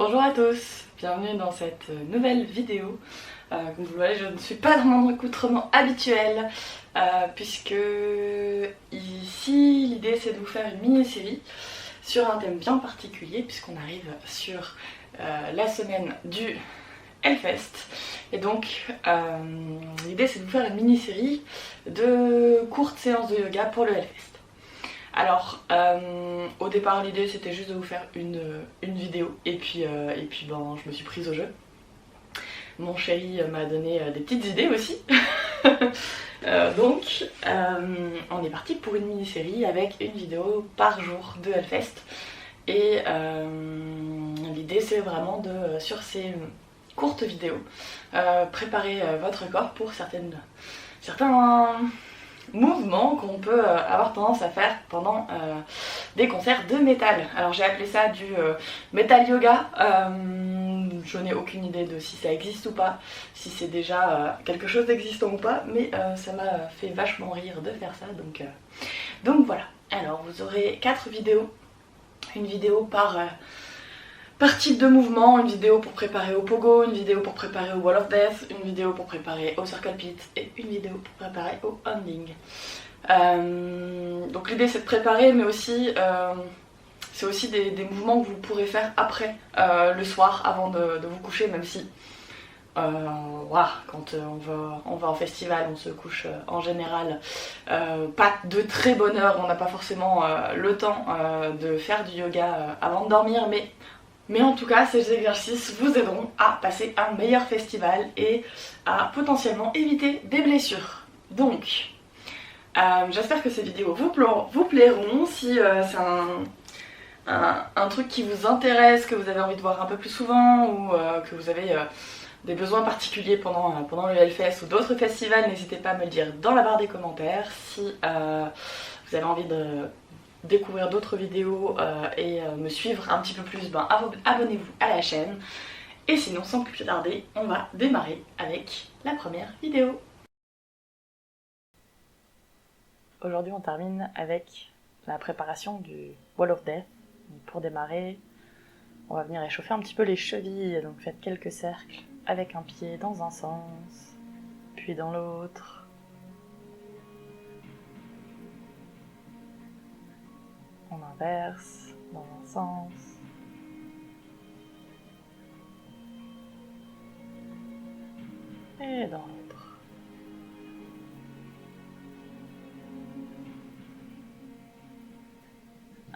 Bonjour à tous, bienvenue dans cette nouvelle vidéo. Comme vous le voyez, je ne suis pas dans mon accoutrement habituel puisque ici l'idée c'est de vous faire une mini-série sur un thème bien particulier puisqu'on arrive sur la semaine du Hellfest. Et donc l'idée c'est de vous faire une mini-série de courtes séances de yoga pour le Hellfest. Alors, au départ, l'idée c'était juste de vous faire une vidéo, et puis ben, je me suis prise au jeu. Mon chéri m'a donné des petites idées aussi. Donc, on est parti pour une mini-série avec une vidéo par jour de Hellfest. Et l'idée c'est vraiment de, sur ces courtes vidéos, préparer votre corps pour certains mouvements qu'on peut avoir tendance à faire pendant des concerts de métal. Alors j'ai appelé ça du metal yoga. Je n'ai aucune idée de si ça existe ou pas, si c'est déjà quelque chose d'existant ou pas, mais ça m'a fait vachement rire de faire ça, donc voilà. Alors vous aurez 4 vidéos, une vidéo par type de mouvement, une vidéo pour préparer au pogo, une vidéo pour préparer au wall of death, une vidéo pour préparer au circle pit et une vidéo pour préparer au handling. Donc l'idée c'est de préparer, mais aussi c'est aussi des mouvements que vous pourrez faire après, le soir, avant de vous coucher, même si voilà, quand on va en festival, on se couche en général pas de très bonne heure, on n'a pas forcément le temps de faire du yoga avant de dormir, mais en tout cas, ces exercices vous aideront à passer un meilleur festival et à potentiellement éviter des blessures. Donc, j'espère que ces vidéos vous plairont. Si c'est un truc qui vous intéresse, que vous avez envie de voir un peu plus souvent, ou que vous avez des besoins particuliers pendant le Hellfest ou d'autres festivals, n'hésitez pas à me le dire dans la barre des commentaires. Si vous avez envie de découvrir d'autres vidéos et me suivre un petit peu plus, ben, abonnez-vous à la chaîne. Et sinon, sans plus tarder, on va démarrer avec la première vidéo. Aujourd'hui, on termine avec la préparation du Wall of Death. Pour démarrer, on va venir échauffer un petit peu les chevilles. Donc faites quelques cercles avec un pied dans un sens, puis dans l'autre. On inverse dans un sens. Et dans l'autre.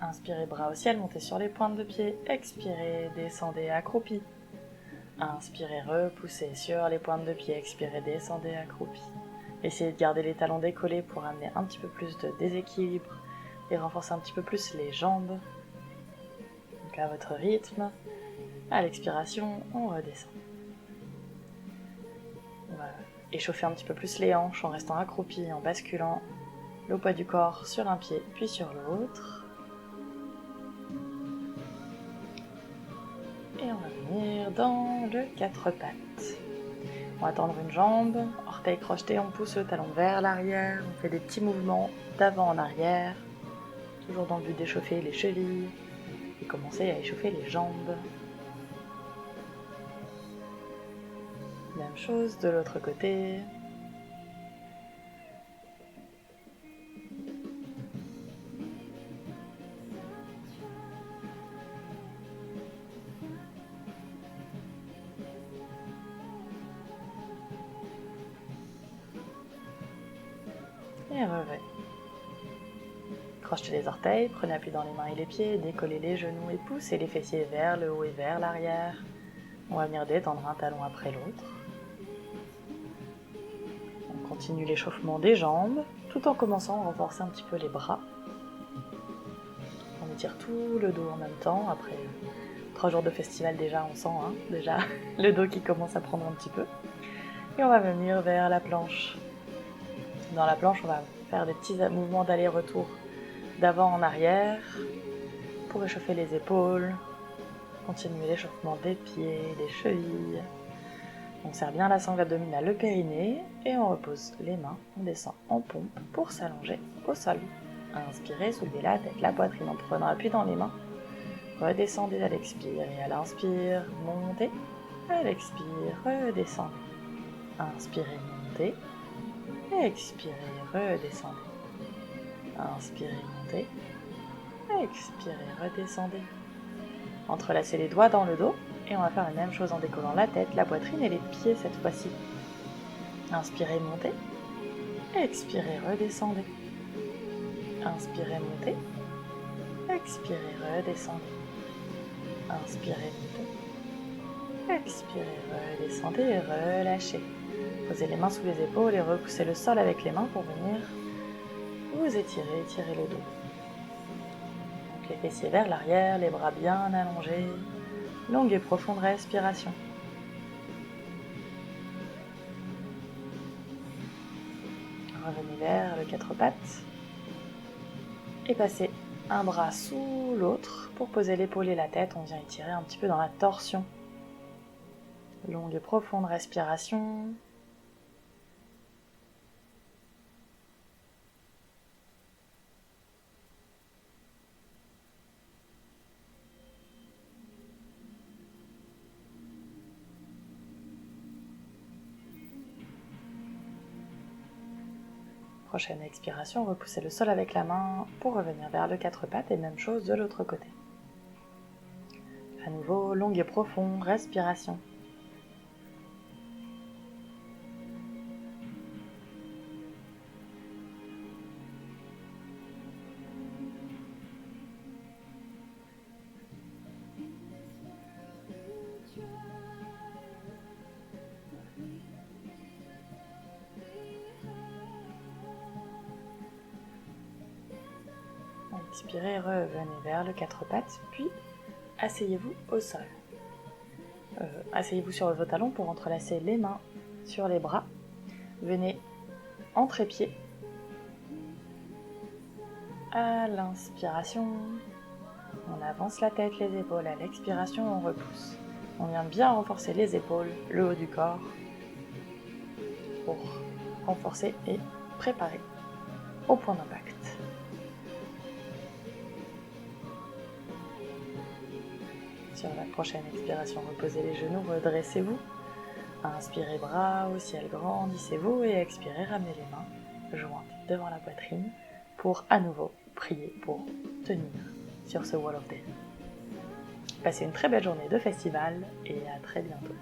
Inspirez, bras au ciel, montez sur les pointes de pied. Expirez, descendez accroupi. Inspirez, repoussez sur les pointes de pied. Expirez, descendez accroupi. Essayez de garder les talons décollés pour amener un petit peu plus de déséquilibre et renforcer un petit peu plus les jambes. Donc à votre rythme, à l'expiration, on redescend. On va échauffer un petit peu plus les hanches en restant accroupi, en basculant le poids du corps sur un pied puis sur l'autre. Et on va venir dans le 4 pattes. On va tendre une jambe, orteil crocheté, on pousse le talon vers l'arrière, on fait des petits mouvements d'avant en arrière, toujours dans le but d'échauffer les chevilles et commencer à échauffer les jambes. Même chose de l'autre côté. Et revez. Crochetez les orteils, prenez appui dans les mains et les pieds, décollez les genoux et poussez les fessiers vers le haut et vers l'arrière. On va venir détendre un talon après l'autre. On continue l'échauffement des jambes, tout en commençant à renforcer un petit peu les bras. On étire tout le dos en même temps. Après 3 jours de festival déjà, on sent déjà le dos qui commence à prendre un petit peu. Et on va venir vers la planche. Dans la planche, on va faire des petits mouvements d'aller-retour d'avant en arrière pour réchauffer les épaules, continuer l'échauffement des pieds, des chevilles. On serre bien la sangle abdominale, le périnée, et on repose les mains, on descend en pompe pour s'allonger au sol. Inspirez, soulevez la tête, la poitrine en prenant appui dans les mains. redescendez à l'expire et à l'inspire, montez. À l'expire, redescendez. Inspirez, montez. Expirez, redescendez. Inspirez, montez. Expirez, redescendez. Entrelacez les doigts dans le dos et on va faire la même chose en décollant la tête, la poitrine et les pieds cette fois-ci. Inspirez, montez. Expirez, redescendez. Inspirez, montez. Expirez, redescendez. Inspirez, montez. Expirez, redescendez et relâchez. Posez les mains sous les épaules et repoussez le sol avec les mains pour venir vous étirer, étirer le dos. Donc les fessiers vers l'arrière, les bras bien allongés. Longue et profonde respiration. Revenez vers le quatre pattes et passez un bras sous l'autre pour poser l'épaule et la tête. On vient étirer un petit peu dans la torsion. Longue et profonde respiration. Prochaine expiration, repoussez le sol avec la main pour revenir vers le quatre pattes et même chose de l'autre côté. À nouveau, longue et profonde respiration. Expirez, revenez vers le quatre pattes, puis asseyez-vous au sol. Asseyez-vous sur vos talons pour entrelacer les mains sur les bras. Venez en trépied. À l'inspiration, on avance la tête, les épaules. À l'expiration, on repousse. On vient bien renforcer les épaules, le haut du corps, pour renforcer et préparer au point d'impact. Sur la prochaine expiration, reposez les genoux, redressez-vous. Inspirez, bras au ciel, grandissez-vous et expirez, ramenez les mains jointes devant la poitrine pour à nouveau prier pour tenir sur ce Wall of Death. Passez une très belle journée de festival et à très bientôt.